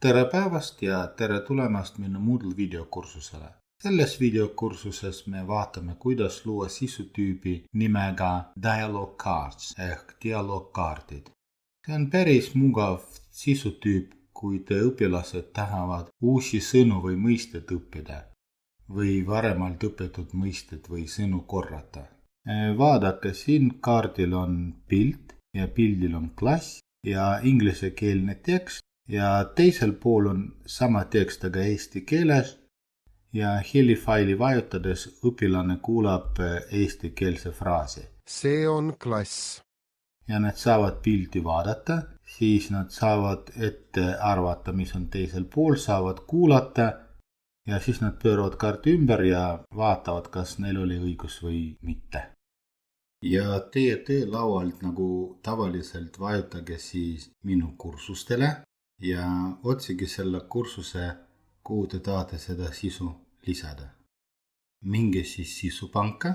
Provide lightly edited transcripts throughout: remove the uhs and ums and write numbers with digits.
Tere päevast ja tere tulemast minu Moodle videokursusele. Selles videokursuses me vaatame, kuidas luua sisutüübi nimega Dialogue Cards ehk dialoogkaardid. See on päris mugav sisutüüp, kui te õpilased tahavad uusi sõnu või mõisted õppida või varemalt õpitud mõisted või sõnu korrata. Vaadake, siin kaardil on pilt ja pildil on klass ja ingliskeelne tekst. Ja teisel pool on sama tekst, aga eesti keeles ja helifaili vajutades õpilane kuulab eestikeelse fraasi. See on klass. Ja nad saavad pildi vaadata, siis nad saavad ette arvata, mis on teisel pool, saavad kuulata ja siis nad pööravad kaarti ümber ja vaatavad, kas neil oli õigus või mitte. Ja teie töölaualt nagu tavaliselt vajutage siis minu kursustele ja otsige selle kursuse, kuhu te tahate seda sisu lisada. Minge siis sisupanka.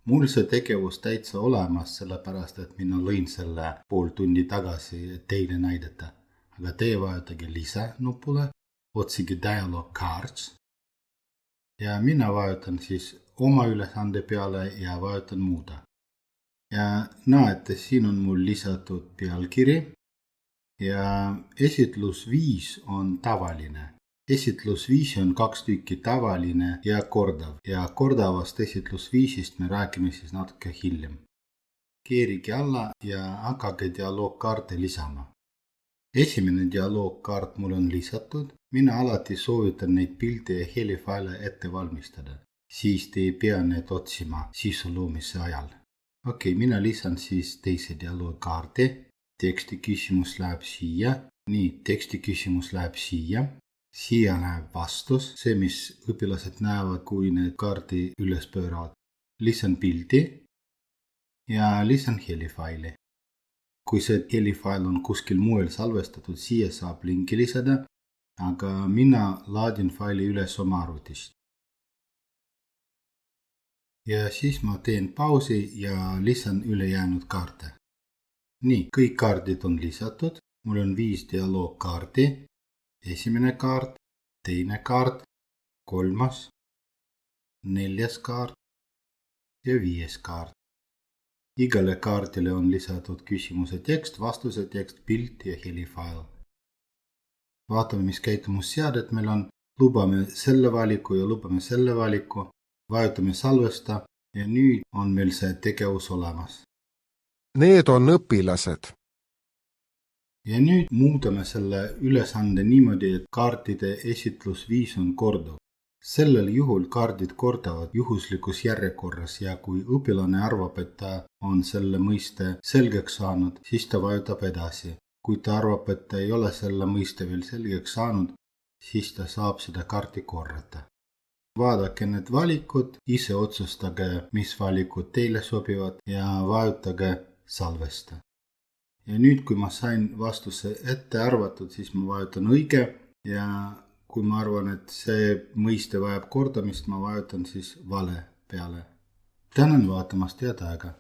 Mul see tegevus täitsa olemas, sellepärast, et mina lõin selle pool tundi tagasi teile näidata. Aga teie vajutage lisa nupule, otsige Dialogue Cards ja mina vajutan siis oma ülesande peale ja vajutan muuda. Ja näete, siin on mul lisatud pealkiri. Ja esitlusviis on tavaline. Esitlusviisi on 2 tükki, tavaline ja kordav. Ja kordavast esitlusviisist me räägime siis natuke hiljem. Keerige alla ja hakake dialoogkaarte lisama. Esimene dialoogkaart mul on lisatud. Mina alati soovitan neid pilte ja helifaile ette valmistada. Siis te ei pea need otsima sisu loomise ajal. Okei, mina lisan siis teise dialoogkaarti. Teksti küsimus läheb siia. Nii, teksti küsimus läheb siia. Siia läheb vastus, see mis õpilased näevad, kui need kaardi üles pööravad. Lisan pildi ja lisan helifaili. Kui see helifail on kuskil muul salvestatud, siia saab linki lisada, aga mina laadin faili üles oma arvutist. Ja siis ma teen pausi ja lisan ülejäänud kaarte. Nii, kõik kaardid on lisatud. Mul on 5 dialoogkaarti. Esimene kaart, teine kaart, 3., 4. kaart ja 5. kaart. Igale kaardile on lisatud küsimuse tekst, vastuse tekst, pilt ja helifail. Vaatame, mis käitumusseadet meil on. Lubame selle valiku ja lubame selle valiku. Vajutame salvesta ja nüüd on meil see tegevus olemas. Need on õpilased. Ja nüüd muudame selle ülesande niimoodi, et kaartide esitlusviis on korduv. Sellel juhul kaardid kordavad juhuslikus järjekorras ja kui õpilane arvab, et ta on selle mõiste selgeks saanud, siis ta vajutab edasi. Kui ta arvab, et ta ei ole selle mõiste veel selgeks saanud, siis ta saab seda kaarti korrata. Vaadake need valikud, ise otsustage, mis valikud teile sobivad ja vajutage salvesta. Ja nüüd, kui ma sain vastuse ette arvatud, siis ma vajutan õige ja kui ma arvan, et see mõiste vajab kordamist, ma vajutan siis vale peale. Tänan vaatamast, head aega!